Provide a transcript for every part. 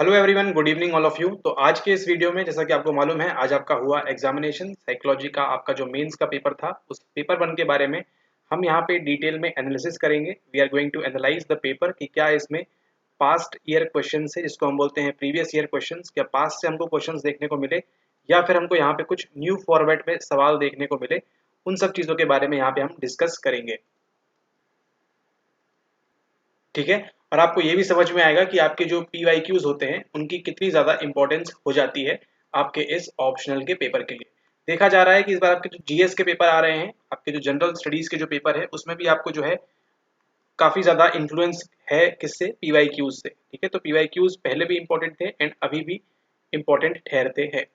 Hello everyone, good evening all of you. तो आज के इस वीडियो में जैसा कि आपको मालूम है, आज आपका हुआ एग्जामिनेशन साइकोलॉजी का। आपका जो मेंस का पेपर था उस पेपर वन के बारे में हम यहाँ पे डिटेल में एनालिसिस करेंगे। We are going to analyse the paper कि क्या इसमें पास्ट ईयर क्वेश्चन से, जिसको हम बोलते हैं प्रीवियस ईयर क्वेश्चन, क्या पास्ट से हमको क्वेश्चन देखने को मिले या फिर हमको यहाँ पे कुछ न्यू फॉर्मेट में सवाल देखने को मिले। उन सब चीज़ों के बारे में यहाँ पे हम डिस्कस करेंगे, ठीक है। और आपको ये भी समझ में आएगा कि आपके जो PYQs होते हैं उनकी कितनी ज़्यादा इंपॉर्टेंस हो जाती है आपके इस ऑप्शनल के पेपर के लिए। देखा जा रहा है कि इस बार आपके जो GS के पेपर आ रहे हैं, आपके जो जनरल स्टडीज़ के जो पेपर है, उसमें भी आपको जो है काफ़ी ज़्यादा इन्फ्लुएंस है किससे, PYQs से, ठीक है। तो PYQs पहले भी इंपॉर्टेंट थे एंड अभी भी इंपॉर्टेंट ठहरते हैं,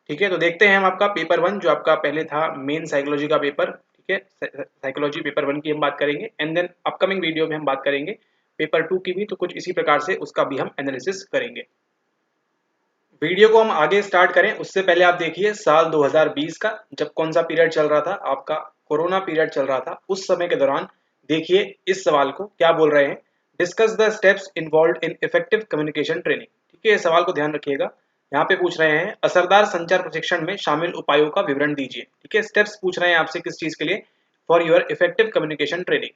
ठीक है। तो देखते हैं हम आपका पेपर वन, जो आपका पहले था मेन साइकोलॉजी का पेपर, ठीक है। साइकोलॉजी पेपर वन की हम बात करेंगे एंड देन अपकमिंग वीडियो में हम बात करेंगे पेपर टू की भी। तो कुछ इसी प्रकार से उसका भी हम एनालिसिस करेंगे। वीडियो को हम आगे स्टार्ट करें उससे पहले आप देखिए साल 2020 का जब कौन सा पीरियड चल रहा था, आपका कोरोना पीरियड चल रहा था। उस समय के दौरान देखिए इस सवाल को क्या बोल रहे हैं, discuss the steps involve in effective communication training, ठीक है। इस सवाल को ध्यान रखिएगा। यहाँ पे पूछ रहे हैं असरदार संचार प्रशिक्षण में शामिल उपायों का विवरण दीजिए, ठीक है। स्टेप्स पूछ रहे हैं आपसे किस चीज के लिए, for your effective communication training.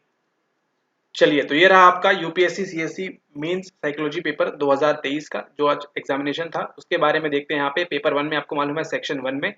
चलिए, तो ये रहा आपका UPSC CSC mains psychology paper 2023 का जो आज एग्जामिनेशन था। उसके बारे में देखते हैं। यहाँ पे पेपर वन में आपको मालूम है सेक्शन वन में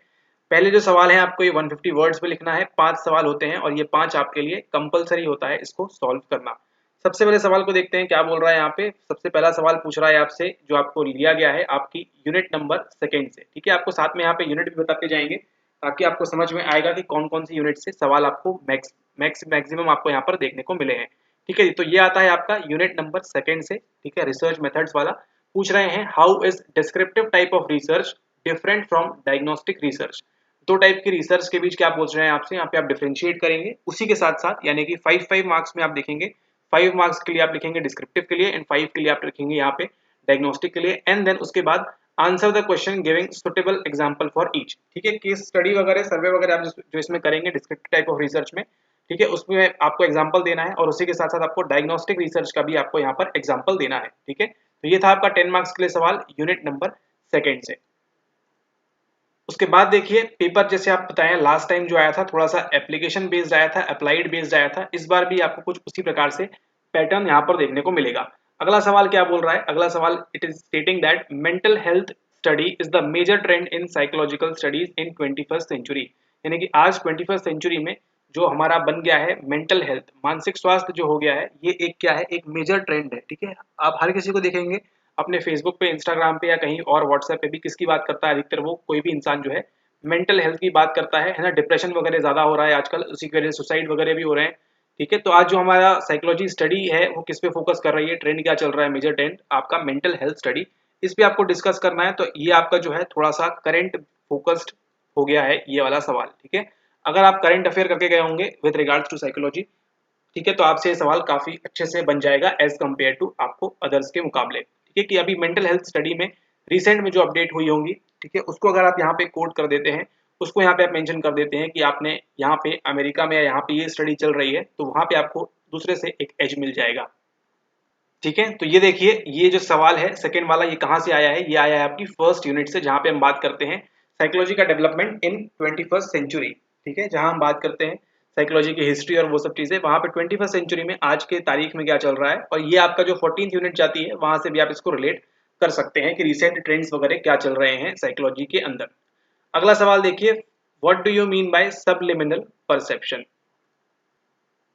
पहले जो सवाल है आपको ये 150 वर्ड्स में लिखना है। 5 सवाल होते हैं और ये 5 आपके लिए कंपलसरी होता है इसको सॉल्व करना। सबसे पहले सवाल को देखते हैं क्या बोल रहा है। यहाँ पे सबसे पहला सवाल पूछ रहा है आपसे, जो आपको लिया गया है आपकी यूनिट नंबर सेकेंड से, ठीक है। आपको साथ में यहाँ पे यूनिट भी बताते जाएंगे ताकि आपको समझ में आएगा कि कौन कौन सी यूनिट से सवाल आपको मैक्सिमम आपको यहाँ पर देखने को मिले हैं, ठीक है। तो ये आता है आपका यूनिट नंबर सेकेंड से, ठीक है। रिसर्च मेथड्स वाला पूछ रहे हैं, how is descriptive type of research different from diagnostic research. दो टाइप की रिसर्च के बीच क्या पूछ रहे हैं आपसे, यहाँ पे आप डिफरेंशिएट करेंगे। उसी के साथ साथ यानी कि 5 मार्क्स में आप देखेंगे, 5 मार्क्स के लिए आप लिखेंगे डिस्क्रिप्टिव के लिए एंड 5 के लिए आप लिखेंगे यहाँ पे डायग्नोस्टिक के लिए। एंड देन उसके बाद answer the question giving suitable example for each, ठीक है। केस स्टडी वगैरह सर्वे वगैरह आप जो इसमें करेंगे डिस्क्रिप्टिव टाइप ऑफ रिसर्च में, ठीक है, उसमें आपको एग्जांपल देना है और उसी के साथ साथ आपको डायग्नोस्टिक रिसर्च का भी आपको यहाँ पर एग्जांपल देना है, ठीक है। तो ये था आपका 10 मार्क्स के लिए सवाल यूनिट नंबर सेकेंड से। उसके बाद देखिए पेपर जैसे आप बताएं लास्ट टाइम जो आया था थोड़ा सा एप्लीकेशन बेस्ड आया था, अप्लाइड बेस्ड आया था। इस बार भी आपको कुछ उसी प्रकार से पैटर्न यहाँ पर देखने को मिलेगा। अगला सवाल क्या बोल रहा है, अगला सवाल it is stating that mental health study is the major trend in psychological studies in 21st century. यानी कि आज 21st सेंचुरी में जो हमारा बन गया है मेंटल हेल्थ, मानसिक स्वास्थ्य जो हो गया है, ये एक क्या है, एक मेजर ट्रेंड है, ठीक है। आप हर किसी को देखेंगे अपने फेसबुक पे, इंस्टाग्राम पे या कहीं और व्हाट्सएप पे भी किसकी बात करता है अधिकतर, वो कोई भी इंसान जो है मेंटल हेल्थ की बात करता है ना। डिप्रेशन वगैरह ज्यादा हो रहा है आजकल, उसी की वजह से सुसाइड वगैरह भी हो रहे हैं, ठीक है। तो आज जो हमारा साइकोलॉजी स्टडी है वो किस पे फोकस कर रही है, ट्रेंड क्या चल रहा है, मेजर ट्रेंड आपका मेंटल हेल्थ स्टडी, इस पे आपको डिस्कस करना है। तो ये आपका जो है थोड़ा सा करंट फोकस्ड हो गया है ये वाला सवाल, ठीक है। अगर आप करंट अफेयर करके गए होंगे विद रिगार्ड्स टू साइकोलॉजी, ठीक है, तो आपसे ये सवाल काफी अच्छे से बन जाएगा एज कम्पेयर टू आपको अदर्स के मुकाबले, ठीक है। कि अभी मेंटल हेल्थ स्टडी में रिसेंट में जो अपडेट हुई होंगी, ठीक है, उसको अगर आप यहाँ पे कोट कर देते हैं, उसको यहाँ पे आप मेंशन कर देते हैं कि आपने यहाँ पे अमेरिका में या यहाँ पे ये स्टडी चल रही है, तो वहां पे आपको दूसरे से एक एज मिल जाएगा, ठीक है। तो ये देखिए ये जो सवाल है सेकेंड वाला, ये कहाँ से आया है, ये आया है आपकी फर्स्ट यूनिट से, जहाँ पे हम बात करते हैं साइकोलॉजी का डेवलपमेंट इन 21st सेंचुरी, ठीक है। जहाँ हम बात करते हैं साइकोलॉजी की हिस्ट्री और वो सब चीजें, वहां पे 21st सेंचुरी में आज के तारीख में क्या चल रहा है। और ये आपका जो 14th यूनिट जाती है वहां से भी आप इसको रिलेट कर सकते हैं कि रिसेंट ट्रेंड्स वगैरह क्या चल रहे हैं साइकोलॉजी के अंदर। अगला सवाल देखिए, what do you mean by subliminal perception.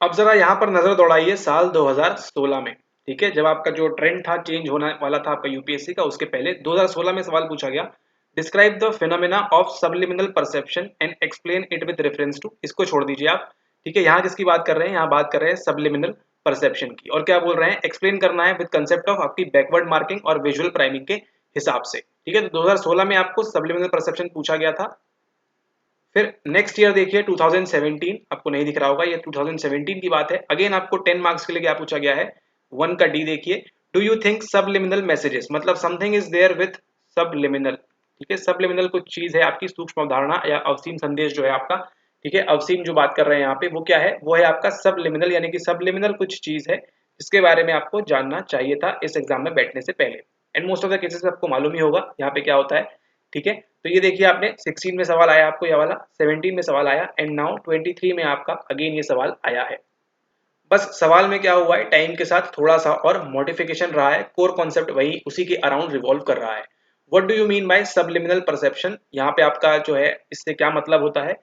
अब जरा यहाँ पर नजर दौड़ाइए साल 2016 में, ठीक है, जब आपका जो ट्रेंड था चेंज होने वाला था आपका यूपीएससी का, उसके पहले 2016 में सवाल पूछा गया, describe the phenomena of subliminal perception and explain it with reference to. इसको छोड़ दीजिए आप, ठीक है। यहाँ किसकी बात कर रहे हैं, यहाँ बात कर रहे हैं सबलिमिनल परसेप्शन की। और क्या बोल रहे हैं, एक्सप्लेन करना है विद कंसेप्ट ऑफ आपकी बैकवर्ड मार्किंग और विजुअल प्राइमिंग के हिसाब से, ठीक है। तो 2016 में आपको सबलिमिनल परसेप्शन पूछा गया था। फिर नेक्स्ट ईयर देखिए 2017, आपको नहीं दिख रहा होगा, ये 2017 की बात है। अगेन आपको 10 मार्क्स के लिए क्या पूछा गया है, वन का डी देखिए, do you think subliminal messages, मतलब something is there with subliminal, ठीक है। सबलिमिनल कुछ चीज है आपकी सूक्ष्म अवधारणा या अवसीम संदेश जो है आपका, ठीक है। अवसीम जो बात कर रहे हैं यहाँ पे वो क्या है, वो है आपका सबलिमिनल, यानी कि सबलिमिनल कुछ चीज है जिसके बारे में आपको जानना चाहिए था इस एग्जाम में बैठने से पहले। And most of the cases आपको मालूम ही होगा यहाँ पे क्या होता है, ठीक है। तो ये देखिए आपने 16 में सवाल आया आपको ये वाला, 17 में सवाल आया एंड नाउ 23 में आपका अगेन ये सवाल आया है। बस सवाल में क्या हुआ है, टाइम के साथ थोड़ा सा और मॉडिफिकेशन रहा है, कोर कॉन्सेप्ट वही उसी के अराउंड रिवॉल्व कर रहा है। What do you mean by subliminal perception, यहाँ पे आपका जो है इससे क्या मतलब होता है,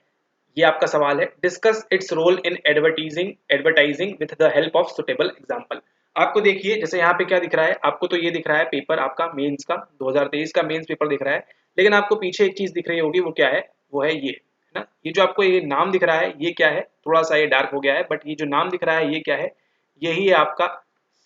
ये आपका सवाल है। Discuss its role in advertising with the help of suitable example. आपको देखिए जैसे यहाँ पे क्या दिख रहा है, आपको तो ये दिख रहा है पेपर आपका मेंस का 2023 का मेंस पेपर दिख रहा है, लेकिन आपको पीछे एक चीज दिख रही होगी, वो क्या है, वो है ये, है ना। ये जो आपको ये नाम दिख रहा है ये क्या है, थोड़ा सा ये डार्क हो गया है, बट ये जो नाम दिख रहा है ये क्या है, यही है आपका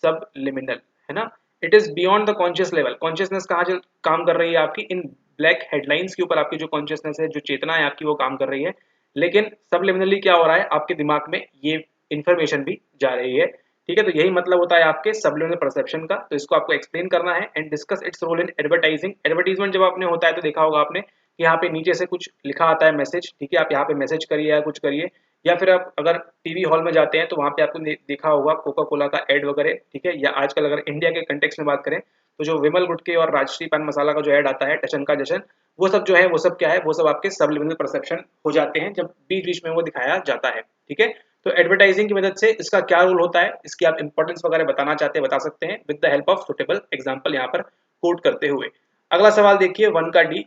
सबलिमिनल, है ना। It is beyond the conscious level, consciousness कहाँ काम कर रही है आपकी, इन ब्लैक हेडलाइंस के ऊपर आपकी जो कॉन्शियसनेस है, जो चेतना है आपकी, वो काम कर रही है। लेकिन सबलिमिनली क्या हो रहा है, आपके दिमाग में ये इंफॉर्मेशन भी जा रही है, ठीक है। तो यही मतलब होता है आपके सबलिमिनल परसेप्शन का। तो इसको आपको एक्सप्लेन करना है and discuss its role in advertising. Advertisement जब आपने होता है तो देखा होगा आपने कि यहाँ पे नीचे से कुछ लिखा आता है मैसेज, ठीक है, आप यहाँ पे मैसेज करिए या कुछ करिए, या फिर आप अगर टीवी हॉल में जाते हैं तो वहाँ पे आपको देखा होगा कोका कोला का एड वगैरह, ठीक है। या आजकल अगर इंडिया के कंटेक्स्ट में बात करें तो जो विमल गुटके और राजश्री पान मसाला का जो ऐड आता है, टशन का जशन, वो सब जो है वो सब क्या है, वो सब आपके सबलिमिनल परसेप्शन हो जाते हैं जब बीच बीच में वो दिखाया जाता है, ठीक है। तो एडवर्टाइजिंग की मदद से इसका क्या रोल होता है, इसकी आप इंपॉर्टेंस वगैरह बताना चाहते हैं बता सकते हैं with the help of suitable example यहाँ पर कोट करते हुए। अगला सवाल देखिए 1 का D,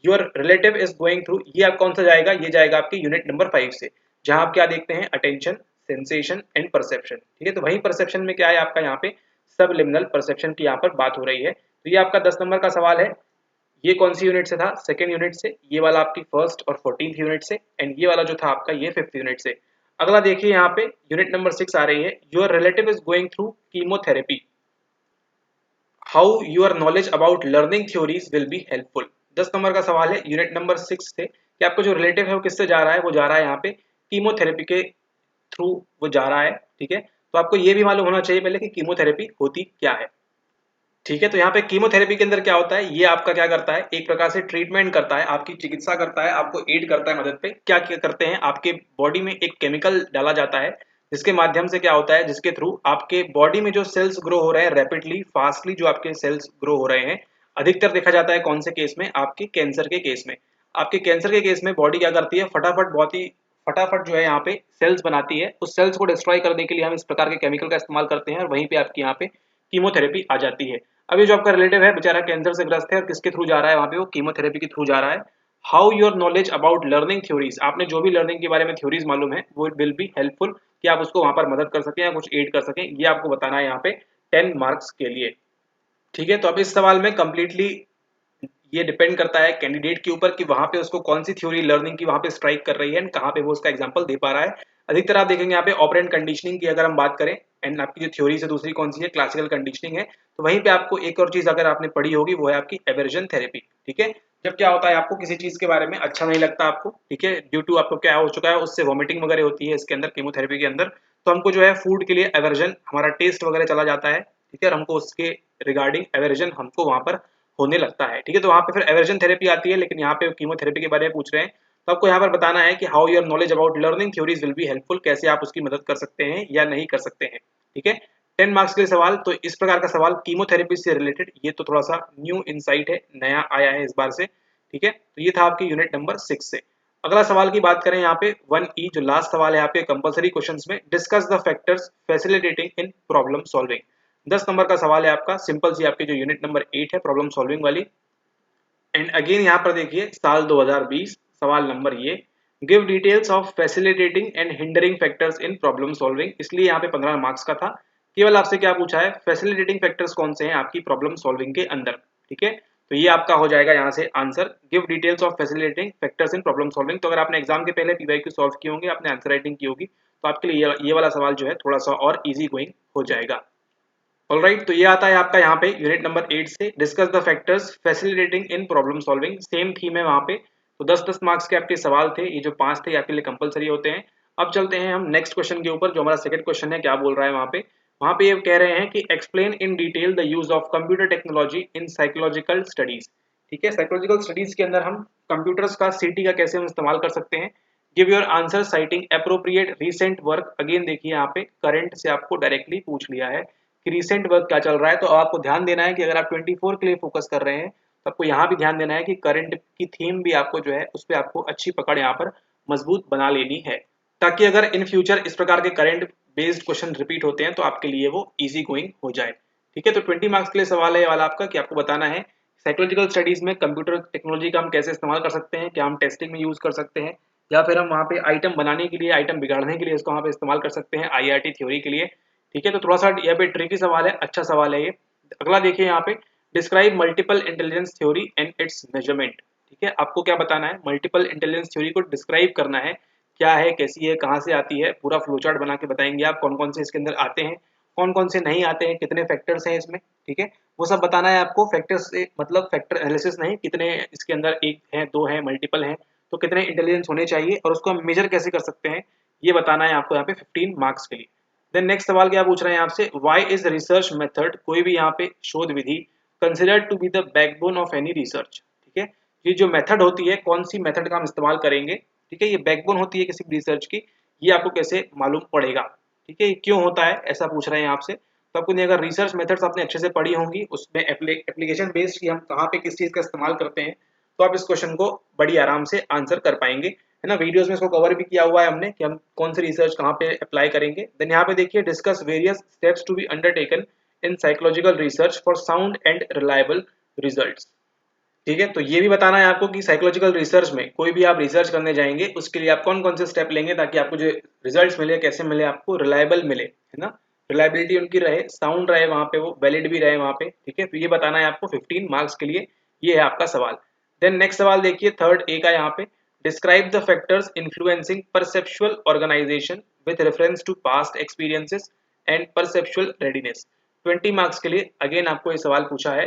your relative is going through, ये आप कौन सा जाएगा, ये जाएगा आपकी यूनिट नंबर 5 से, जहां आप क्या देखते हैं, अटेंशन, सेंसेशन एंड परसेप्शन, ठीक है। तो वही परसेप्शन में क्या है आपका यहाँ पे सबलिमिनल परसेप्शन की यहाँ पर बात हो रही है। तो ये आपका 10 नंबर का सवाल है। ये कौन सी यूनिट से था, सेकेंड यूनिट से, ये वाला आपकी फर्स्ट और 14th यूनिट से, एंड ये वाला जो था आपका ये 5th यूनिट से। अगला देखिए यहाँ पे यूनिट नंबर 6 आ रही है, your relative is going through chemotherapy, how your knowledge about learning theories will be helpful. 10 number का सवाल है यूनिट नंबर 6 से कि आपका जो रिलेटिव है वो किससे जा रहा है, वो जा रहा है यहाँ पे कीमोथेरेपी के थ्रू वो जा रहा है, ठीक है। तो आपको ये भी मालूम होना चाहिए पहले कि कीमोथेरेपी होती क्या है, ठीक है। तो यहाँ पे कीमोथेरेपी के अंदर क्या होता है, ये आपका क्या करता है, एक प्रकार से ट्रीटमेंट करता है, आपकी चिकित्सा करता है, आपको एड करता है मदद पे। क्या क्या करते हैं, आपके बॉडी में एक केमिकल डाला जाता है जिसके माध्यम से क्या होता है, जिसके थ्रू आपके बॉडी में जो सेल्स ग्रो हो रहे हैं रैपिडली फास्टली, जो आपके सेल्स ग्रो हो रहे हैं, अधिकतर देखा जाता है कौन से केस में, आपके कैंसर के केस में। आपके कैंसर के केस में बॉडी क्या करती है, फटाफट बहुत ही फटाफट जो है यहाँ पे सेल्स बनाती है, उस सेल्स को डिस्ट्रॉय करने के लिए हम इस प्रकार के केमिकल का इस्तेमाल करते हैं और वहीं पे आपकी यहाँ पे कीमोथेरेपी आ जाती है। अब ये जो आपका रिलेटिव है बेचारा कैंसर से ग्रस्त है और किसके थ्रू जा रहा है वहां पे, वो कीमोथेरेपी के थ्रू जा रहा है। How your knowledge about learning theories, आपने जो भी लर्निंग के बारे में थ्योरीज मालूम है वो विल बी हेल्पफुल, कि आप उसको वहां पर मदद कर सकें या कुछ एड कर सकें, ये आपको बताना है यहाँ पे 10 मार्क्स के लिए, ठीक है। तो अब इस सवाल में कंप्लीटली ये डिपेंड करता है कैंडिडेट के ऊपर कि वहां पे उसको कौन सी थ्योरी लर्निंग की वहां पे स्ट्राइक कर रही है एंड कहाँ पे वो उसका एग्जांपल दे पा रहा है। अधिकतर आप देखेंगे यहाँ पे ऑपरेंट कंडीशनिंग की अगर हम बात करें, एंड आपकी जो थ्योरी से दूसरी कौन सी है, क्लासिकल कंडीशनिंग है। तो वहीं पे आपको एक और चीज अगर आपने पढ़ी होगी वो है आपकी एवर्जन थेरेपी, ठीक है। जब क्या होता है आपको किसी चीज के बारे में अच्छा नहीं लगता आपको, ठीक है, ड्यू टू आपको क्या हो चुका है, उससे वॉमिटिंग वगैरह होती है इसके अंदर कीमोथेरेपी के अंदर, तो हमको जो है फूड के लिए एवर्जन, हमारा टेस्ट वगैरह चला जाता है, ठीक है, और हमको उसके रिगार्डिंग एवर्जन हमको वहां पर होने लगता है, ठीक है। तो वहां पे फिर एवर्जन थेरेपी आती है, लेकिन यहाँ पे कीमोथेरेपी के बारे में पूछ रहे हैं। तो आपको यहाँ पर बताना है कि how your knowledge about learning theories will be helpful, कैसे आप उसकी मदद कर सकते हैं या नहीं कर सकते हैं, ठीक है। 10 मार्क्स के लिए सवाल, तो इस प्रकार का सवाल कीमोथेरेपी से रिलेटेड, ये तो थोड़ा सा न्यू इनसाइट है, नया आया है इस बार से, ठीक है। तो ये था आपकी यूनिट नंबर 6 से। अगला सवाल की बात करें यहाँ पे 1E, जो लास्ट सवाल है आपके कंपलसरी क्वेश्चंस में, discuss the factors facilitating in problem solving. 10 number का सवाल है आपका, सिंपल सी आपकी जो यूनिट नंबर 8 है प्रॉब्लम सॉल्विंग वाली। एंड अगेन यहाँ पर देखिए साल 2020, सवाल नंबर ये, give details of facilitating and hindering factors in problem solving, इसलिए यहाँ पे 15 मार्क्स का था। केवल आपसे क्या पूछा है, फैसिलिटेटिंग फैक्टर्स कौन से हैं आपकी प्रॉब्लम सॉल्विंग के अंदर, ठीक है। तो ये आपका हो जाएगा यहाँ से answer, give details of facilitating factors in problem solving. तो अगर आपने एग्जाम के पहले पीवाईक्यू सॉल्व किए होंगे, आपने आंसर राइटिंग की होगी, तो आपके लिए ये वाला सवाल जो है थोड़ा सा और इजी गोइंग हो जाएगा। ऑलराइट, तो ये आता है आपका यहाँ पे यूनिट नंबर 8 से, discuss the factors facilitating in problem solving, same theme है वहाँ पे। तो 10-10 मार्क्स के आपके सवाल थे, ये जो 5 थे आपके लिए कंपलसरी होते हैं। अब चलते हैं हम नेक्स्ट क्वेश्चन के ऊपर, जो हमारा सेकंड क्वेश्चन है, क्या बोल रहा है वहाँ पे ये कह रहे हैं कि explain in detail the use of computer technology in psychological studies, ठीक है। साइकोलॉजिकल स्टडीज के अंदर हम कंप्यूटर्स का सीटी का कैसे हम इस्तेमाल कर सकते हैं। Give your answer citing appropriate recent work, again देखिए यहाँ पे करंट से आपको डायरेक्टली पूछ लिया है कि रिसेंट वर्क क्या चल रहा है। तो आपको ध्यान देना है कि अगर आप 24 के लिए फोकस कर रहे हैं तो आपको यहाँ भी ध्यान देना है कि करंट की थीम भी आपको जो है उस पर आपको अच्छी पकड़ यहाँ पर मजबूत बना लेनी है, ताकि अगर इन फ्यूचर इस प्रकार के करंट बेस्ड क्वेश्चन रिपीट होते हैं तो आपके लिए वो इजी गोइंग हो जाए। ठीक है, तो 20 मार्क्स के लिए सवाल है ये वाला आपका कि आपको बताना है साइकोलॉजिकल स्टडीज में कंप्यूटर टेक्नोलॉजी का हम कैसे इस्तेमाल कर सकते हैं, क्या हम टेस्टिंग में यूज कर सकते हैं या फिर हम वहाँ पे आइटम बनाने के लिए, आइटम बिगाड़ने के लिए इसको वहाँ पे इस्तेमाल कर सकते हैं आईआरटी थ्योरी के लिए। ठीक है, तो थोड़ा सा यहाँ पे ट्रिकी सवाल है, अच्छा सवाल है ये। अगला देखिए यहाँ पे, describe multiple intelligence theory and it's measurement. ठीक है, आपको क्या बताना है, मल्टीपल इंटेलिजेंस थ्योरी को डिस्क्राइब करना है, क्या है, कैसी है, कहाँ से आती है, पूरा फ्लो चार्ट बना के बताएंगे आप, कौन कौन से इसके अंदर आते हैं, कौन कौन से नहीं आते हैं, कितने फैक्टर्स हैं इसमें। ठीक है, वो सब बताना है आपको। फैक्टर्स से मतलब फैक्टर एनालिसिस नहीं, कितने इसके अंदर एक है, दो है, मल्टीपल है, तो कितने इंटेलिजेंस होने चाहिए और उसको हम मेजर कैसे कर सकते हैं, ये बताना है आपको यहाँ पे 15 मार्क्स के लिए। देन नेक्स्ट सवाल क्या पूछ रहे हैं आपसे, व्हाई इज रिसर्च मेथड, कोई भी यहाँ पे शोध विधि, considered to be the backbone of any research. ठीक है, ये जो मेथड होती है, कौन सी मेथड का हम इस्तेमाल करेंगे, ठीक है, ये बैकबोन होती है किसी रिसर्च की, ये आपको कैसे मालूम पड़ेगा। ठीक है, ये क्यों होता है ऐसा पूछ रहे हैं आपसे। तो आपको अगर रिसर्च मेथड्स आपने अच्छे से पढ़ी होंगी, उसमें एप्लीकेशन बेस्ड की हम कहाँ पे किस चीज़ का इस्तेमाल करते हैं, तो आप इस क्वेश्चन को बड़ी आराम से आंसर कर पाएंगे, है ना। वीडियोस में इसको कवर भी किया हुआ है हमने कि हम कौन सी रिसर्च कहाँ पे अप्लाई करेंगे। देन यहाँ पे देखिए, discuss various steps to be undertaken in psychological research for sound and reliable results. ठीक है, तो ये भी बताना है आपको कि साइकोलॉजिकल रिसर्च में कोई भी आप रिसर्च करने जाएंगे उसके लिए आप कौन कौन से स्टेप लेंगे ताकि आपको जो रिजल्ट्स मिले, कैसे मिले, आपको रिलायबल मिले, है ना, रिलायबिलिटी उनकी रहे, साउंड रहे वहाँ पे, वो वैलिड भी रहे वहाँ पे। ठीक है, तो ये बताना है आपको 15 मार्क्स के लिए, ये है आपका सवाल। देन नेक्स्ट सवाल देखिए, थर्ड ए का यहाँ पे, describe the factors influencing perceptual organisation with reference to past experiences and perceptual readiness. 20 marks के लिए अगेन आपको ये सवाल पूछा है।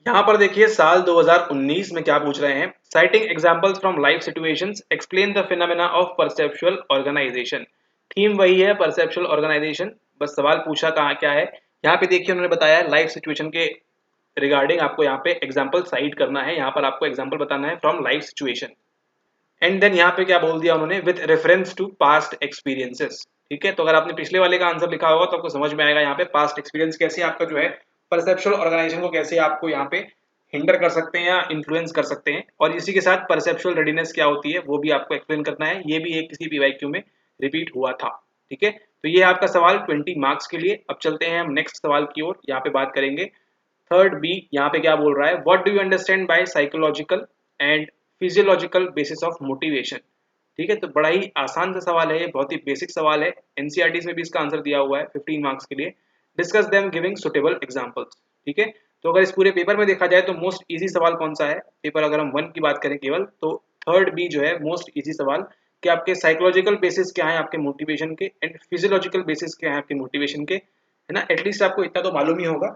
यहाँ पर देखिए साल 2019 में क्या पूछ रहे हैं, citing examples from life situations explain the phenomena of perceptual organisation. Theme वही है, परसेप्चुअल ऑर्गेनाइजेशन, बस सवाल पूछा कहाँ क्या है। यहाँ पे देखिए उन्होंने बताया लाइफ सिचुएशन के रिगार्डिंग आपको यहाँ पे एग्जाम्पल साइट करना है, यहाँ पर आपको एग्जाम्पल बताना है from life situation. And then यहाँ पे क्या बोल दिया उन्होंने, with reference to past experiences. ठीक है, तो अगर आपने पिछले वाले का आंसर लिखा होगा तो आपको समझ में आएगा यहाँ पे पास्ट एक्सपीरियंस कैसे आपका जो है परसेप्चुअल ऑर्गेनाइजेशन को कैसे आपको यहाँ पे हिंडर कर सकते हैं या इन्फ्लुएंस कर सकते हैं, और इसी के साथ परसेप्चुअल रेडीनेस क्या होती है वो भी आपको एक्सप्लेन करना है। ये भी एक किसी पीवाईक्यू में रिपीट हुआ था। ठीक है, तो ये आपका सवाल 20 मार्क्स के लिए। अब चलते हैं हम नेक्स्ट सवाल की ओर, यहाँ पे बात करेंगे थर्ड बी। यहाँ पे क्या बोल रहा है, what do you understand by psychological and physiological basis of motivation. ठीक है, तो बड़ा ही आसान सा सवाल है, ये बहुत ही बेसिक सवाल है, एनसीईआरटी में भी इसका आंसर दिया हुआ है 15 मार्क्स के लिए। Discuss them giving suitable examples. ठीक है, तो अगर इस पूरे पेपर में देखा जाए तो मोस्ट इजी सवाल कौन सा है, पेपर अगर हम 1 की बात करें केवल, तो थर्ड बी जो है मोस्ट इजी सवाल, कि आपके साइकोलॉजिकल बेसिस क्या है आपके मोटिवेशन के एंड फिजियोलॉजिकल बेसिस क्या है आपके मोटिवेशन के, है ना। एटलीस्ट आपको इतना तो मालूम ही होगा।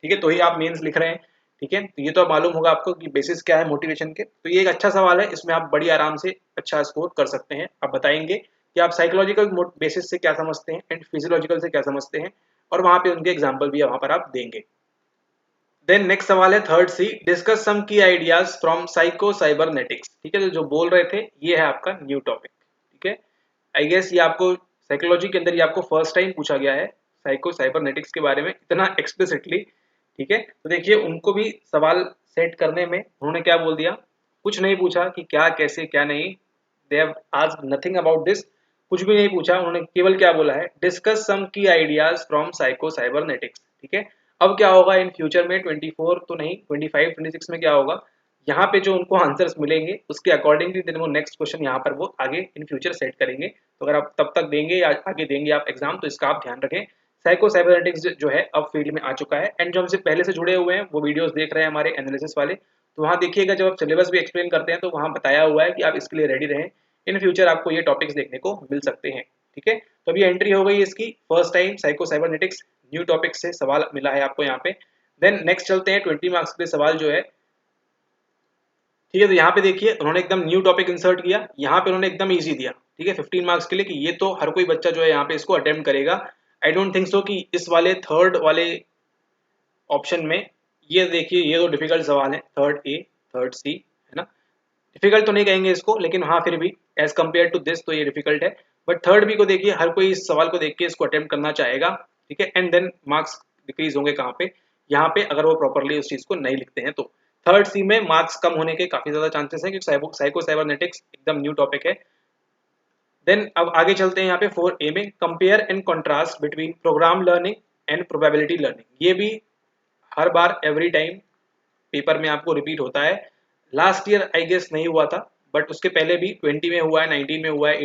ठीक है, तो ही आप मेंस लिख रहे हैं। ठीक है, तो ये तो मालूम होगा आपको कि बेसिस क्या है मोटिवेशन के। तो ये एक अच्छा सवाल है, इसमें आप बड़ी आराम से अच्छा स्कोर कर सकते हैं। आप बताएंगे कि आप साइकोलॉजिकल बेसिस से क्या समझते हैं एंड फिजियोलॉजिकल से क्या समझते हैं, और वहां पे उनके एग्जाम्पल भी वहां पर आप देंगे। देन नेक्स्ट सवाल है थर्ड सी, डिस्कस सम की आइडियाज फ्रॉम साइको साइबरनेटिक्स। ठीक है, तो जो बोल रहे थे ये है आपका न्यू टॉपिक। ठीक है, आई गेस ये आपको साइकोलॉजी के अंदर ये आपको फर्स्ट टाइम पूछा गया है साइको साइबरनेटिक्स के बारे में इतना एक्सप्लिसिटली। ठीक है, तो देखिए उनको भी सवाल सेट करने में उन्होंने क्या बोल दिया, कुछ नहीं पूछा कि क्या कैसे क्या नहीं, they have asked nothing about this, कुछ भी नहीं पूछा उन्होंने, केवल क्या बोला है, डिस्कस सम की आइडियाज फ्रॉम साइको साइबरनेटिक्स। ठीक है, अब क्या होगा इन फ्यूचर में 24 तो नहीं 25 26 में क्या होगा, यहाँ पे जो उनको आंसर्स मिलेंगे उसके अकॉर्डिंगली देन वो नेक्स्ट क्वेश्चन यहाँ पर वो आगे इन फ्यूचर सेट करेंगे। तो अगर आप तब तक देंगे या आगे देंगे आप एग्जाम, तो इसका आप ध्यान रखें। साइको साइबरनेटिक्स जो है अब फील्ड में आ चुका है, एंड जो हमसे पहले से जुड़े हुए हैं वो वीडियोस देख रहे हैं हमारे एनालिसिस वाले, तो वहाँ देखिएगा जब आप सिलेबस भी एक्सप्लेन करते हैं तो वहाँ बताया हुआ है कि आप इसके लिए रेडी रहें, इन फ्यूचर आपको ये टॉपिक्स देखने को मिल सकते हैं। ठीक है, तो अभी एंट्री हो गई इसकी, first time psycho cybernetics new topic से सवाल मिला है आपको यहाँ पे। देन नेक्स्ट चलते हैं 20 मार्क्स के सवाल जो है। ठीक है, तो यहाँ पे देखिए उन्होंने एकदम न्यू टॉपिक इंसर्ट किया, यहाँ पे उन्होंने एकदम इजी दिया। ठीक है, 15 मार्क्स के लिए कि ये तो हर कोई बच्चा जो है यहाँ पे इसको अटेम्प्ट करेगा। आई डोंट थिंक सो कि इस वाले थर्ड वाले ऑप्शन में, ये देखिए ये तो डिफिकल्ट सवाल है, थर्ड ए थर्ड सी, है ना, डिफिकल्ट तो नहीं कहेंगे इसको, लेकिन हाँ फिर भी एज कम्पेयर टू दिस तो ये डिफिकल्ट है। बट थर्ड बी को देखिए हर कोई इस सवाल को देख के इसको अटेम्प्ट करना चाहेगा। ठीक है, एंड देन मार्क्स डिक्रीज होंगे कहाँ पे, यहाँ पे अगर वो प्रॉपरली उस चीज को नहीं लिखते हैं तो। थर्ड सी में मार्क्स कम होने के काफी ज्यादा चांसेस हैं क्योंकि साइको साइबरनेटिक्स एकदम न्यू टॉपिक है। देन अब आगे चलते हैं यहाँ पे 4A में, compare and contrast between programme learning and probability learning. ये भी हर बार एवरी टाइम पेपर में आपको रिपीट होता है। लास्ट ईयर आई गेस नहीं हुआ था, बट उसके पहले भी 20 में हुआ है, 19 में हुआ है,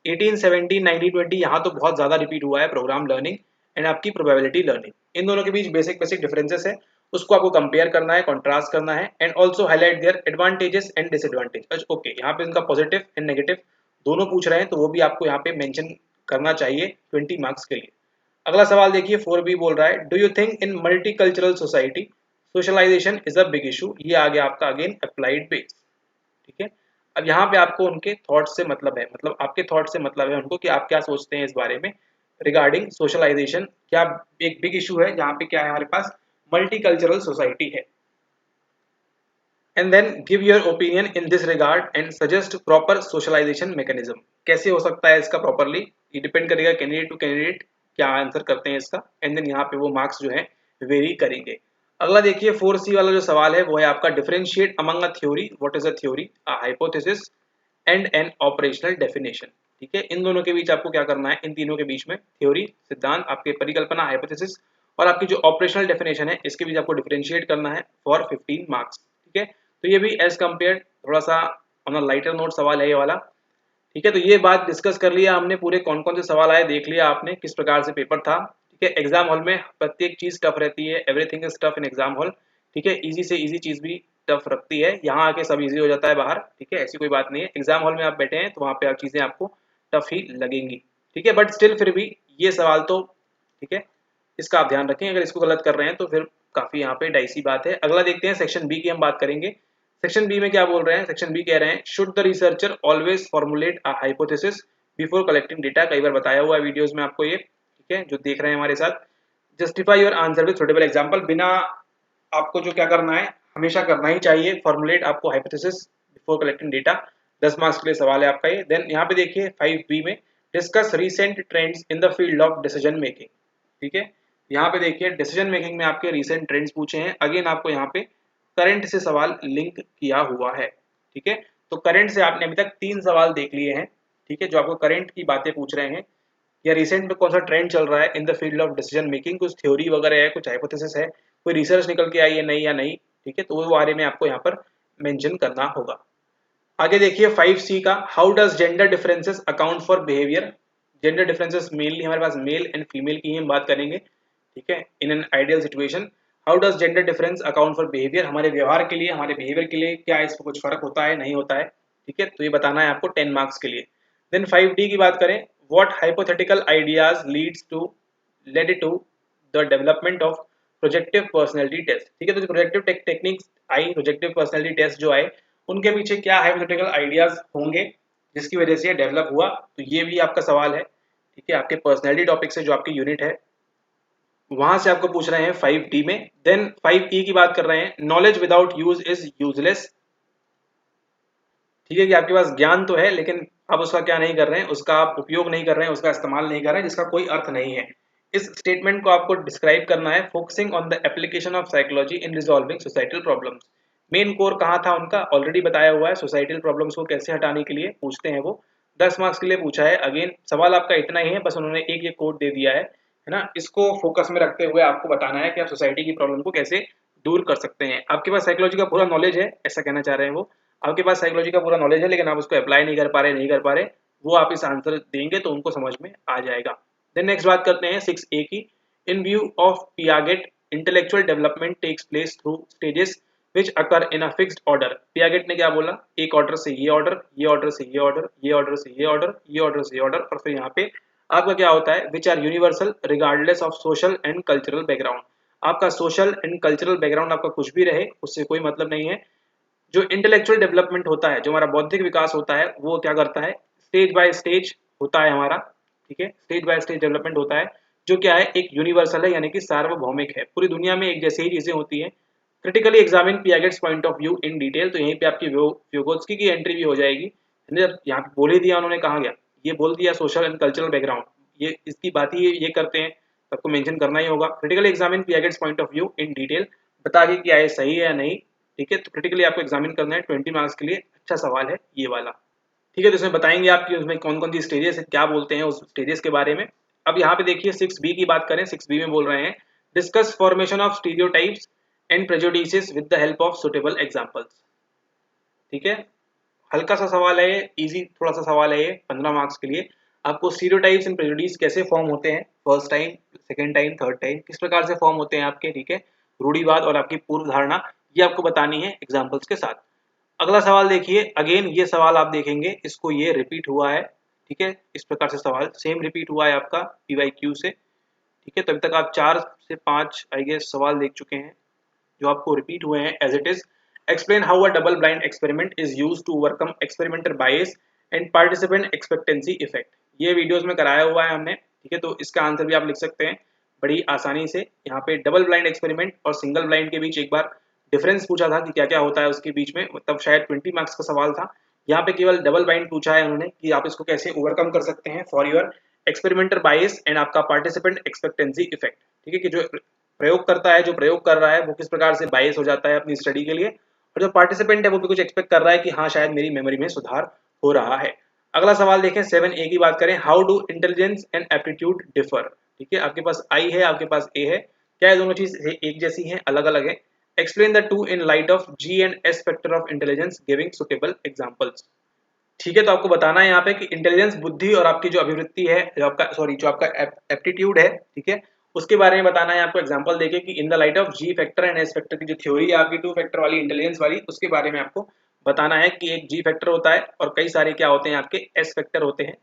18 17 19 20 यहाँ तो बहुत ज्यादा रिपीट हुआ है प्रोग्राम लर्निंग एंड आपकी प्रोबेबिलिटी लर्निंग। इन दोनों के बीच बेसिक बेसिक डिफरेंसेस है, उसको आपको कंपेयर करना है, कॉन्ट्रास्ट करना है and also highlight their advantages and disadvantage. Okay, यहाँ पे इनका पॉजिटिव एंड नेगेटिव दोनों पूछ रहे हैं तो वो भी आपको यहाँ पे मेंशन करना चाहिए 20 मार्क्स के लिए। अगला सवाल देखिए 4B बोल रहा है, do you think in multicultural society socialisation is a big issue. ये आ गया आपका अगेन अप्लाइड बेस। ठीक है, अब यहाँ पे आपको उनके थॉट से मतलब है, मतलब आपके थॉट से मतलब है उनको कि आप क्या सोचते हैं इस बारे में रिगार्डिंग सोशलाइजेशन, क्या एक बिग इशू है जहाँ पे क्या है हमारे पास मल्टीकल्चरल सोसाइटी है। And then give your opinion in this regard and suggest proper socialisation mechanism. कैसे हो सकता है इसका प्रॉपरली, ये डिपेंड करेगा कैंडिडेट टू कैंडिडेट क्या आंसर करते हैं इसका, एंड देन यहाँ पे वो मार्क्स जो है वेरी करेंगे। अगला देखिए 4C वाला जो सवाल है वो है आपका, differentiate among a theory, what is a theory, a hypothesis and N operational definition. ठीक है, इन दोनों के बीच आपको क्या करना है, इन तीनों के बीच में थ्योरी सिद्धांत, आपके परिकल्पना हाइपोथेसिस और आपकी जो ऑपरेशनल डेफिनेशन है इसके बीच आपको डिफरेंशिएट करना है फॉर 15 मार्क्स। ठीक है, तो ये भी एज कम्पेयर थोड़ा सा ऑन अ लाइटर नोट सवाल है ये वाला। ठीक है, तो ये बात डिस्कस कर लिया हमने, पूरे कौन कौन से सवाल आए देख लिया आपने, किस प्रकार से पेपर था। ठीक है, एग्जाम हॉल में प्रत्येक चीज टफ रहती है, everything is tough in exam hall. ठीक है, इजी से इजी चीज भी टफ रखती है, यहाँ आके सब इजी हो जाता है बाहर। ठीक है, ऐसी कोई बात नहीं है, एग्जाम हॉल में आप बैठे हैं तो वहाँ पे आप चीजें आपको टफ ही लगेंगी। ठीक है, बट स्टिल फिर भी ये सवाल तो ठीक है, इसका आप ध्यान रखें, अगर इसको गलत कर रहे हैं तो फिर काफी यहाँ पे डाइसी बात है। अगला देखते हैं सेक्शन बी की हम बात करेंगे। सेक्शन बी में क्या बोल रहे हैं, सेक्शन बी कह रहे हैं, should the researcher always formulate a hypothesis before collecting data. कई बार बताया हुआ है वीडियोस में आपको ये, ठीक है, जो देख रहे हैं हमारे साथ। Justify your answer with suitable example, बिना आपको जो क्या करना है हमेशा करना ही चाहिए, फॉर्मुलेट आपको hypothesis before collecting data. 10 marks के लिए सवाल है आपका ये। देन यहाँ पे देखिए 5B में, discuss recent trends in the field of decision making. ठीक है, यहाँ पे देखिए डिसीजन मेकिंग में आपके रीसेंट ट्रेंड्स पूछे हैं, अगेन आपको यहाँ पे करंट से सवाल लिंक किया हुआ है। ठीक है, तो करंट से आपने अभी तक 3 सवाल देख लिए हैं। ठीक है, जो आपको करंट की बातें पूछ रहे हैं या रिसेंट में कौन सा ट्रेंड चल रहा है in the field of decision making, कुछ थ्योरी वगैरह है, कुछ हाइपोथेसिस है, कोई रिसर्च निकल के आई है नहीं या नहीं। ठीक है, तो वो बारे में आपको यहाँ पर मेंशन करना होगा। आगे देखिए 5C का, how does gender differences account for behaviour. Gender differences mainly हमारे पास मेल एंड फीमेल की ही हम बात करेंगे। ठीक है, in an ideal situation how does gender difference account for behaviour, हमारे व्यवहार के लिए, हमारे बिहेवियर के लिए क्या इसमें कुछ फर्क होता है नहीं होता है। ठीक है, तो ये बताना है आपको 10 मार्क्स के लिए। देन 5D की बात करें, what hypothetical ideas leads to led to the development of projective personality test. ठीक है, तो जो प्रोजेक्टिव टेक्निक्स आई, प्रोजेक्टिव पर्सनैलिटी टेस्ट जो आए, उनके पीछे क्या हाइपोथेटिकल आइडियाज होंगे जिसकी वजह से ये डेवलप हुआ, तो ये भी आपका सवाल है। ठीक है, आपके पर्सनैलिटी टॉपिक से जो आपकी यूनिट है वहां से आपको पूछ रहे हैं 5D में। देन 5E की बात कर रहे हैं, knowledge without use is useless. ठीक है, कि आपके पास ज्ञान तो है लेकिन आप उसका क्या नहीं कर रहे हैं, उसका आप उपयोग नहीं कर रहे हैं, उसका इस्तेमाल नहीं कर रहे हैं, जिसका कोई अर्थ नहीं है। इस स्टेटमेंट को आपको डिस्क्राइब करना है, focusing on the application of psychology in resolving societal problems. Main core कहाँ था उनका ऑलरेडी बताया हुआ है, सोसाइटल प्रॉब्लम्स को कैसे हटाने के लिए पूछते हैं वो। 10 मार्क्स के लिए पूछा है, अगेन सवाल आपका इतना ही है, बस उन्होंने एक ये कोड दे दिया है ना, इसको फोकस में रखते हुए आपको बताना है कि आप सोसाइटी की प्रॉब्लम को कैसे दूर कर सकते हैं। आपके पास साइकोलॉजी का पूरा नॉलेज है, ऐसा कहना चाह रहे हैं वो, आपके पास साइकोलॉजी का पूरा नॉलेज है लेकिन आप उसको अप्लाई नहीं कर पा रहे, वो आप इस आंसर देंगे तो उनको समझ में आ जाएगा। देन नेक्स्ट बात करते हैं 6A की, in view of Piaget intellectual development takes place through stages which occur in a fixed order. Piaget ने क्या बोला, एक ऑर्डर से ये ऑर्डर, ये ऑर्डर से ये ऑर्डर, ये ऑर्डर से ये ऑर्डर, ये ऑर्डर से ये ऑर्डर, और फिर यहाँ पे आपका क्या होता है, which are universal regardless of social and cultural background. आपका सोशल एंड कल्चरल बैकग्राउंड आपका कुछ भी रहे उससे कोई मतलब नहीं है। जो इंटेलेक्चुअल डेवलपमेंट होता है, जो हमारा बौद्धिक विकास होता है, वो क्या करता है, स्टेज बाय स्टेज होता है हमारा। ठीक है, स्टेज बाय स्टेज डेवलपमेंट होता है, जो क्या है, एक यूनिवर्सल है, यानी कि सार्वभौमिक है, पूरी दुनिया में एक जैसे ही चीजें होती हैं। Critically examine Piaget's point of view in detail, तो यहीं पे आपकी व्योगोत्स्की की एंट्री भी हो जाएगी। यहाँ पे बोल ही दिया उन्होंने, कहा गया, ये बोल दिया सोशल एंड कल्चरल बैकग्राउंड, ये इसकी बात ही ये करते हैं, तो आपको मेंशन करना ही होगा। Critically examine Piaget's point of view in detail, बता के कि क्या ये सही है या नहीं, ठीक है। तो क्रिटिकली आपको एग्जामिन करना है, 20 मार्क्स के लिए अच्छा सवाल है ये वाला, ठीक है। तो इसमें बताएंगे आपकी उसमें कौन कौन सी स्टेजेस है, क्या बोलते हैं उस स्टेजेस के बारे में। अब यहाँ पे देखिए 6B की बात करें, 6B में बोल रहे हैं discuss formation of stereotypes and prejudices with the help of suitable examples, ठीक है। हल्का सा सवाल है ये, इजी थोड़ा सा सवाल है ये, 15 मार्क्स के लिए। आपको स्टीरियोटाइप्स एंड प्रेजुडिस कैसे फॉर्म होते हैं, first time, second time, third time, किस प्रकार से फॉर्म होते हैं आपके, ठीक है, रूढ़िवाद और आपकी पूर्व धारणा, ये आपको बतानी है एग्जाम्पल्स के साथ। अगला सवाल देखिए, अगेन ये सवाल आप देखेंगे, इसको ये रिपीट हुआ है, ठीक है। इस प्रकार से सवाल सेम रिपीट हुआ है आपका PYQ से, ठीक है। तो अभी तक आप 4 से 5 आई गेस सवाल देख चुके हैं जो आपको रिपीट हुए हैं as it is. Explain how a double blind experiment is used to overcome experimental bias and participant expectancy effect, ये वीडियोस में कराया हुआ है हमने, ठीक है। तो इसका आंसर भी आप लिख सकते हैं बड़ी आसानी से। यहाँ पे डबल ब्लाइंड एक्सपेरिमेंट और सिंगल ब्लाइंड के बीच एक बार डिफरेंस पूछा था कि क्या क्या होता है उसके बीच में, तब शायद 20 मार्क्स का सवाल था। यहाँ पे केवल डबल ब्लाइंड पूछा है उन्होंने कि आप इसको कैसे ओवरकम कर सकते हैं for your experimental bias and आपका पार्टिसिपेंट एक्सपेक्टेंसी इफेक्ट, ठीक है। कि जो प्रयोग करता है, जो प्रयोग कर रहा है, वो किस प्रकार से बायस हो जाता है अपनी स्टडी के लिए, और जो पार्टिसिपेंट है वो भी कुछ एक्सपेक्ट कर रहा है कि हाँ शायद मेरी मेमोरी में सुधार हो रहा है। अगला सवाल देखें, 7A की बात करें, how do intelligence and aptitude differ, ठीक है। आपके पास I है, आपके पास A है, क्या ये दोनों चीज एक जैसी हैं, अलग अलग है। Explain the two in light of G and S factor of intelligence giving suitable examples, ठीक है। तो आपको बताना है यहाँ पे कि इंटेलिजेंस, बुद्धि, और आपकी जो अभिवृत्ति है, जो आपका एप्टीट्यूड है, ठीक है, उसके बारे में बताना है आपको एग्जांपल देके कि in the light of G factor and S factor की जो थ्योरी है आपकी 2 फैक्टर वाली इंटेलिजेंस वाली, उसके बारे में आपको बताना है कि एक G फैक्टर होता है और कई सारे क्या होते हैं आपके S फैक्टर होते हैं।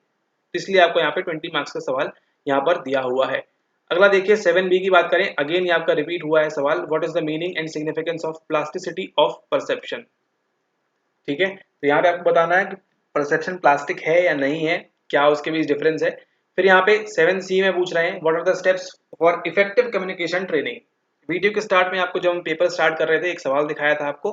इसलिए आपको यहाँ पे 20 मार्क्स का सवाल यहाँ पर दिया हुआ है। अगला देखिए 7B की बात करें, अगेन ये आपका रिपीट हुआ है सवाल, what is the meaning and significance of plasticity of perception, ठीक है। तो यहाँ पे आपको बताना है कि परसेप्शन प्लास्टिक है या नहीं है, क्या उसके बीच डिफरेंस है। फिर यहाँ पे 7C में पूछ रहे हैं what are the steps for effective communication training. Video के स्टार्ट में आपको जब हम पेपर स्टार्ट कर रहे थे एक सवाल दिखाया था आपको,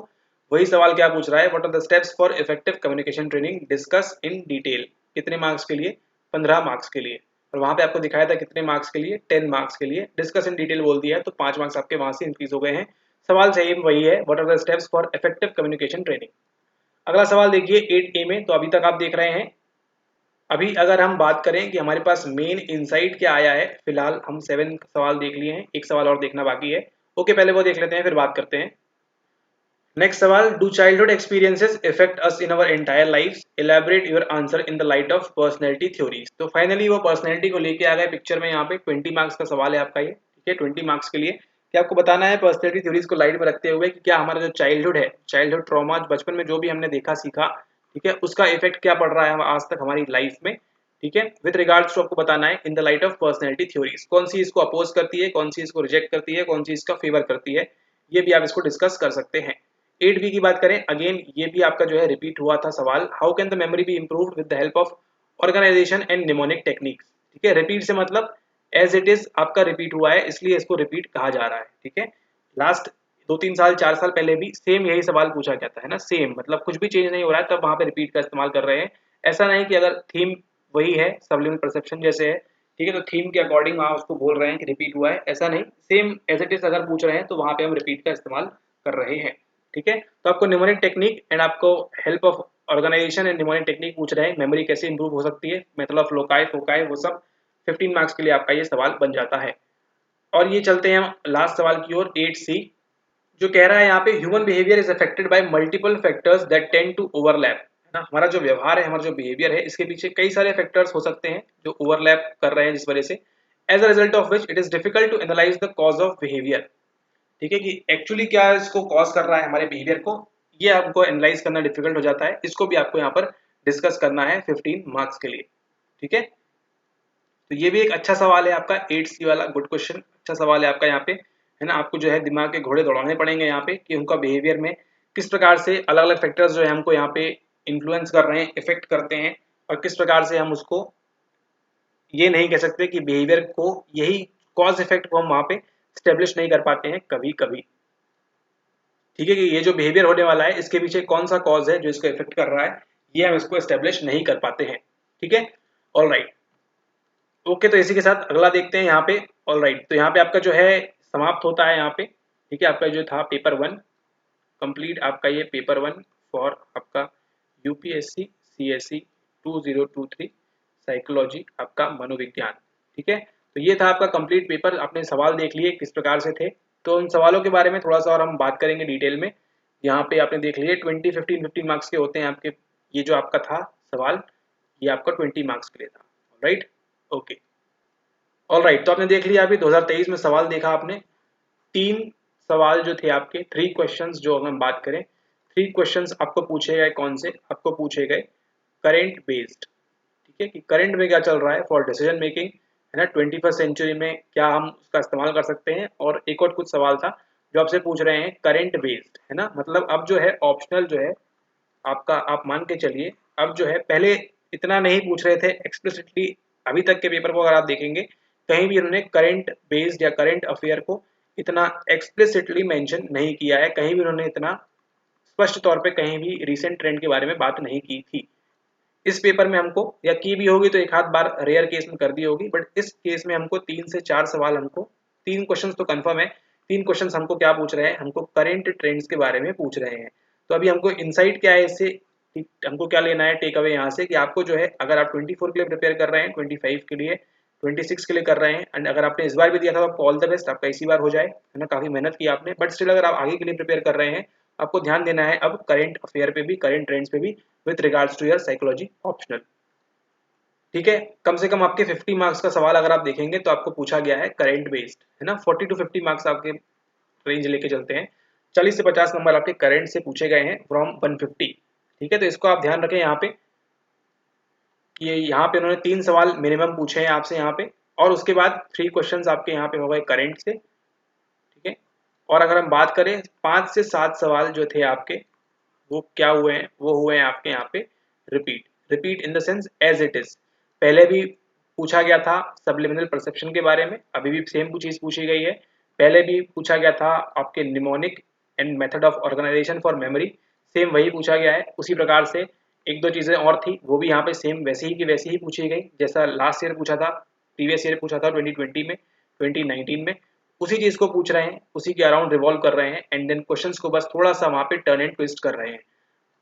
वही सवाल क्या पूछ रहा है, what are the steps for effective communication training discuss in detail, कितने मार्क्स के लिए, 15 मार्क्स के लिए। और वहां पे आपको दिखाया था कितने मार्क्स के लिए, 10 मार्क्स के लिए। डिस्कस इन डिटेल बोल दिया है तो 5 मार्क्स आपके वहां से इंक्रीज हो गए हैं। सवाल सेम वही है, what are the steps for effective communication training. अगला सवाल देखिए 8A में, तो अभी तक आप देख रहे हैं। अभी अगर हम बात करें कि हमारे पास मेन इनसाइट क्या आया है, फिलहाल हम 7 सवाल देख लिए हैं, एक सवाल और देखना बाकी है। ओके, पहले वो देख लेते हैं फिर बात करते हैं। नेक्स्ट सवाल, do childhood experiences effect us in our entire life, elaborate your answer in the light of personality theories. तो फाइनली वो पर्सनैलिटी को लेके आ गए पिक्चर में। यहाँ पे 20 मार्क्स का सवाल है आपका ये, ठीक है, 20 मार्क्स के लिए। कि आपको बताना है पर्सनैलिटी थ्योरीज को लाइट में रखते हुए कि क्या हमारा जो चाइल्डहुड है, चाइल्डहुड ट्रॉमा, बचपन में जो भी हमने देखा सीखा, ठीक है, उसका इफेक्ट क्या पड़ रहा है आज तक हमारी लाइफ में, ठीक है। विद रिगार्ड्स टू आपको बताना है in the light of personality theories, कौन सी इसको अपोज करती है, कौन सी इसको रिजेक्ट करती है, कौन सी इसका फेवर करती है, ये भी आप इसको डिस्कस कर सकते हैं। 8B की बात करें, अगेन ये भी आपका जो है रिपीट हुआ था सवाल, how can the memory be improved with the help of organisation and mnemonic techniques, ठीक है। रिपीट से मतलब एज इट इज आपका रिपीट हुआ है, इसलिए इसको रिपीट कहा जा रहा है, ठीक है। लास्ट 2-3 साल 4 साल पहले भी सेम यही सवाल पूछा गया था, है ना, सेम, मतलब कुछ भी चेंज नहीं हो रहा है, तब वहां पे रिपीट का इस्तेमाल कर रहे हैं। ऐसा नहीं कि अगर थीम वही है, सबलिमिनल परसेप्शन जैसे है, ठीक है, तो थीम के अकॉर्डिंग वहां उसको बोल रहे हैं कि रिपीट हुआ है, ऐसा नहीं, सेम एज इट इज अगर पूछ रहे हैं तो वहां पे हम रिपीट का इस्तेमाल कर रहे हैं, ठीक है। तो आपको निमोनिक टेक्निक एंड आपको help of organisation and mnemonic technique पूछ रहे हैं, मेमोरी कैसे इंप्रूव हो सकती है, मेथड ऑफ लोकाई फोकाई, वो सब 15 मार्क्स के लिए आपका ये सवाल बन जाता है। और ये चलते हैं हम लास्ट सवाल की ओर, 8C, जो कह रहा है यहाँ पे human behaviour is affected by multiple factors that tend to overlap, है ना। हमारा जो व्यवहार है, हमारा जो बिहेवियर है, इसके पीछे कई सारे फैक्टर्स हो सकते हैं जो ओवरलैप कर रहे हैं, जिस वजह से as a result of which it is difficult to analyse the cause of behaviour, ठीक है, कि एक्चुअली क्या इसको कॉज कर रहा है हमारे बिहेवियर को, ये आपको एनालाइज करना डिफिकल्ट हो जाता है। इसको भी आपको यहाँ पर डिस्कस करना है 15 मार्क्स के लिए, ठीक है। तो ये भी एक अच्छा सवाल है आपका 8C वाला, गुड क्वेश्चन, अच्छा सवाल है आपका यहाँ पे, है ना। आपको जो है दिमाग के घोड़े दौड़ाने पड़ेंगे यहाँ पे कि उनका बिहेवियर में किस प्रकार से अलग अलग फैक्टर्स जो है हमको यहाँ पे इन्फ्लुएंस कर रहे हैं, इफेक्ट करते हैं, और किस प्रकार से हम उसको ये नहीं कह सकते कि बिहेवियर को, यही कॉज इफेक्ट को हम वहाँ पे स्टेब्लिश नहीं कर पाते हैं कभी कभी, ठीक है, कि ये जो बिहेवियर होने वाला है इसके पीछे कौन सा कॉज है जो इसको इफेक्ट कर रहा है, ये हम इसको एस्टेब्लिश नहीं कर पाते हैं, ठीक है। ऑल राइट, ओके, तो इसी के साथ अगला देखते हैं यहाँ पे। ऑल राइट, तो यहाँ पे आपका जो है समाप्त होता है यहाँ पे। ठीक है, आपका जो था पेपर 1 कंप्लीट, आपका ये पेपर 1 फॉर आपका यूपीएससी सीएससी 2023 साइकोलॉजी, आपका मनोविज्ञान। ठीक है, तो ये था आपका कंप्लीट पेपर। आपने सवाल देख लिए किस प्रकार से थे, तो उन सवालों के बारे में थोड़ा सा और हम बात करेंगे डिटेल में। यहाँ पे आपने देख लिए 20 15 15 मार्क्स के होते हैं आपके। ये जो आपका था सवाल, ये आपका 20 मार्क्स के लिए था। राइट, ओके, ऑल राइट, तो आपने देख लिया अभी 2023 में सवाल देखा आपने। 3 सवाल जो थे आपके, 3 क्वेश्चंस जो हम बात करें, 3 क्वेश्चंस आपको पूछे गए। कौन से आपको पूछे गए? Current based. ठीक है, कि करंट में क्या चल रहा है फॉर डिसीजन मेकिंग, है ना, 21st सेंचुरी में क्या हम उसका इस्तेमाल कर सकते हैं। और एक और कुछ सवाल था जो आपसे पूछ रहे हैं करंट बेस्ड, है ना, मतलब अब जो है ऑप्शनल जो है आपका, आप मान के चलिए अब जो है, पहले इतना नहीं पूछ रहे थे एक्सप्लिसिटली। अभी तक के पेपर को अगर आप देखेंगे, कहीं भी उन्होंने करंट बेस्ड या करंट अफेयर को इतना एक्सप्लिसिटली मेंशन नहीं किया है। कहीं भी उन्होंने इतना स्पष्ट तौर पे कहीं भी रीसेंट ट्रेंड के बारे में बात नहीं की थी। इस पेपर में हमको, या की भी होगी तो एक आध बार रेयर केस में कर दी होगी, बट इस केस में हमको 3 से 4 सवाल, हमको 3 क्वेश्चन तो कंफर्म है। 3 क्वेश्चन हमको क्या पूछ रहे हैं? हमको करंट ट्रेंड्स के बारे में पूछ रहे हैं। तो अभी हमको इनसाइट क्या है इससे, हमको क्या लेना है टेक अवे यहाँ से, कि आपको जो है अगर आप 24 के लिए प्रिपेयर कर रहे हैं, 25 के लिए, 26 के लिए कर रहे हैं, एंड अगर आपने इस बार भी दिया था तो आपको ऑल द बेस्ट, आपका इसी बार हो जाए, है ना, काफी मेहनत की आपने। बट स्टिल अगर आप आगे के लिए प्रिपेयर कर रहे हैं, आपको ध्यान देना है अब करंट अफेयर पे भी, करंट ट्रेंड्स पे भी, with regards to your psychology optional. ठीक है, कम से कम आपके 50 मार्क्स का सवाल अगर आप देखेंगे तो आपको पूछा गया है करंट बेस्ड, है ना। 40 टू 50 मार्क्स आपके रेंज लेके चलते हैं। 40 से 50 नंबर आपके करंट से पूछे गए हैं फ्रॉम 150। ठीक है, तो इसको आप ध्यान रखें यहाँ पे कि यहाँ पे उन्होंने 3 सवाल मिनिमम पूछे हैं आपसे यहाँ पे, और उसके बाद 3 क्वेश्चंस आपके यहाँ पे हो गए करंट से। ठीक है, और अगर हम बात करें 5 से 7 सवाल जो थे आपके, वो क्या हुए हैं? वो हुए हैं आपके यहाँ पे repeat. Repeat in the sense as it is. पहले भी पूछा गया था सबलिमिनल परसेप्शन के बारे में, अभी भी सेम चीज पूछी गई है। पहले भी पूछा गया था आपके mnemonic and method of organisation for memory, same वही पूछा गया है। उसी प्रकार से एक दो चीजें और थी, वो भी यहाँ पे सेम वैसे ही की वैसी ही पूछी गई, जैसा लास्ट ईयर पूछा था, प्रीवियस ईयर पूछा था 2020 में, 2019 में, उसी चीज को पूछ रहे हैं, उसी के अराउंड रिवॉल्व कर रहे हैं, एंड देन क्वेश्चंस को बस थोड़ा सा वहाँ पे टर्न एंड ट्विस्ट कर रहे हैं।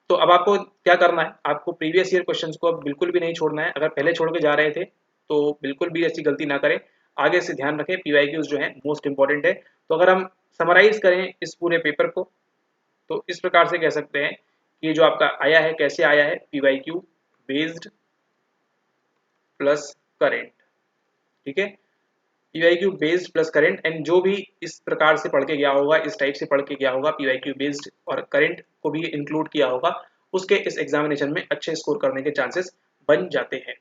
तो अब आपको क्या करना है? आपको प्रीवियस ईयर क्वेश्चंस को अब बिल्कुल भी नहीं छोड़ना है। अगर पहले छोड़ के जा रहे थे तो बिल्कुल भी ऐसी गलती ना करें, आगे से ध्यान रखें। पीवाईक्यूज जो है मोस्ट इंपॉर्टेंट है। तो अगर हम समराइज करें इस पूरे पेपर को, तो इस प्रकार से कह सकते हैं कि ये जो आपका आया है, कैसे आया है? PYQ based plus current. ठीक है, PYQ based plus current, and जो भी इस प्रकार से पढ़ के गया होगा, इस टाइप से पढ़ के गया होगा, पीवाईक्यू बेस्ड और करंट को भी इंक्लूड किया होगा, उसके इस एग्जामिनेशन में अच्छे स्कोर करने के चांसेस बन जाते हैं।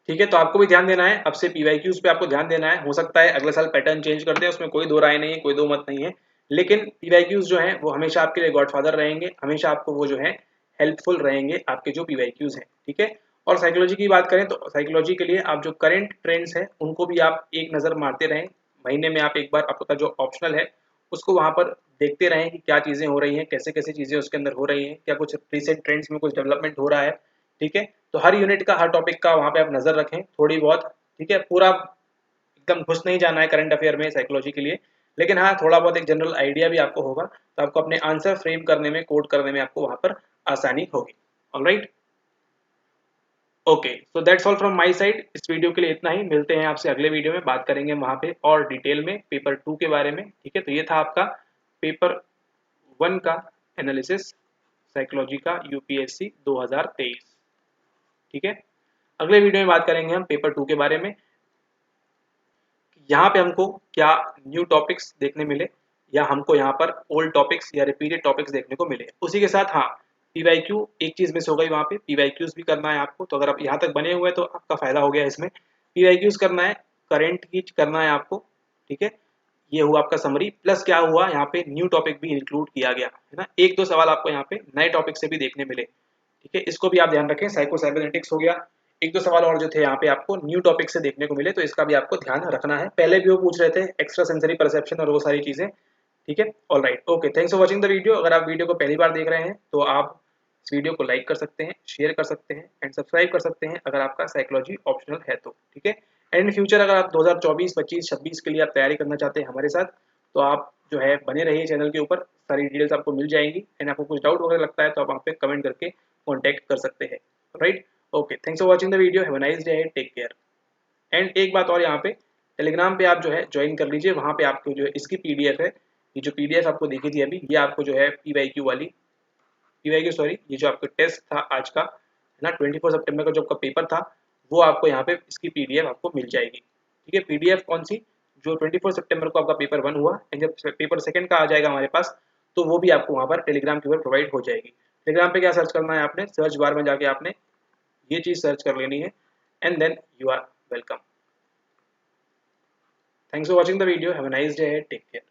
ठीक है, तो आपको भी ध्यान देना है, अब से पीवाईक्यूज पे आपको ध्यान देना है। हो सकता है अगले साल पैटर्न चेंज कर दें, उसमें कोई दो राय नहीं है, कोई दो मत नहीं है, लेकिन पीवाईक्यूज जो है वो हमेशा आपके लिए गॉडफादर रहेंगे, हमेशा आपको वो जो है हेल्पफुल रहेंगे, आपके जो पीवाईक्यूज हैं। ठीक है, और साइकोलॉजी की बात करें तो साइकोलॉजी के लिए आप जो करंट ट्रेंड्स हैं उनको भी आप एक नज़र मारते रहें। महीने में आप एक बार आपका जो ऑप्शनल है उसको वहाँ पर देखते रहें कि क्या चीज़ें हो रही हैं, कैसे कैसे चीज़ें उसके अंदर हो रही हैं, क्या कुछ रिसेंट ट्रेंड्स में कुछ डेवलपमेंट हो रहा है। ठीक है, तो हर यूनिट का, हर टॉपिक का वहाँ पे आप नज़र रखें थोड़ी बहुत। ठीक है, पूरा एकदम घुस नहीं जाना है करंट अफेयर में साइकोलॉजी के लिए, लेकिन हाँ थोड़ा बहुत एक जनरल आइडिया भी आपको होगा, तो आपको अपने आंसर फ्रेम करने में, कोड करने में आपको वहाँ पर आसानी होगी। Alright, okay, so that's all from my side. इस वीडियो के लिए इतना ही। मिलते हैं आपसे अगले वीडियो में, बात करेंगे वहाँ पे और डिटेल में पेपर 2 के बारे में। ठीक है, तो ये था आपका पेपर 1 का एनालिसिस साइकोलॉजी का यूपीएससी 2023। ठीक है, अगले वीडियो में बात करेंगे हम पेपर 2 के बारे में, यहाँ पे हमको क्या न्यू टॉपिक्स देखने मिले, या हमको यहाँ पर ओल्ड टॉपिक्स या रिपीटेड टॉपिक्स देखने को मिले। उसी के साथ हाँ, पीवाईक्यू एक चीज मिस हो गई, वहाँ पे पीवाईक्यूज भी करना है आपको। तो अगर आप यहाँ तक बने हुए हैं तो आपका फायदा हो गया इसमें। पीवाईक्यूज करना है, करेंट की करना है आपको। ठीक है, ये हुआ आपका समरी, प्लस क्या हुआ यहाँ पे न्यू टॉपिक भी इंक्लूड किया गया है ना। एक दो सवाल आपको यहाँ पे नए टॉपिक से भी देखने मिले। ठीक है, इसको भी आप ध्यान रखें। साइको साइबरनेटिक्स हो गया, एक दो सवाल और जो थे यहाँ पे आपको न्यू टॉपिक से देखने को मिले, तो इसका भी आपको ध्यान रखना है। पहले भी वो पूछ रहे थे एक्स्ट्रा सेंसरी परसेप्शन और वो सारी चीजें। ठीक है, all right, okay, thanks for watching the video. अगर आप वीडियो को पहली बार देख रहे हैं तो आप इस वीडियो को लाइक कर सकते हैं, शेयर कर सकते हैं एंड सब्सक्राइब कर सकते हैं अगर आपका साइकोलॉजी ऑप्शनल है तो, ठीक है। एंड इन फ्यूचर अगर आप 2024, 25, 26 के लिए आप तैयारी करना चाहते हैं हमारे साथ, तो आप जो है बने रहिए चैनल के ऊपर, सारी डिटेल्स आपको मिल जाएंगी। एंड आपको कुछ डाउट वगैरह लगता है तो आप वहाँ पे कमेंट करके कॉन्टैक्ट कर सकते हैं, right. Okay, thanks for watching the video, have a nice day, take care. And एक बात और, यहाँ पे टेलीग्राम पे आप जो है ज्वाइन कर लीजिए, वहाँ पे आपको जो है इसकी पीडीएफ है, ये जो पीडीएफ आपको देखी थी अभी, ये आपको जो है पीवाईक्यू वाली, पीवाईक्यू सॉरी, ये जो आपका टेस्ट था आज का है ना, 24 सितंबर का जो आपका पेपर था, वो आपको यहाँ पे इसकी पीडीएफ आपको मिल जाएगी, ठीक है। पीडीएफ कौन सी, जो 24 सितंबर को आपका पेपर 1 हुआ एंड जब पेपर 2 का आ जाएगा हमारे पास, तो वो भी आपको वहाँ पर टेलीग्राम के ऊपर प्रोवाइड हो जाएगी। टेलीग्राम पे क्या सर्च करना है आपने, सर्च बार में जाके आपने ये चीज़ सर्च कर लेनी है and then you are welcome. Thanks for watching the video. Have a nice day. Take care.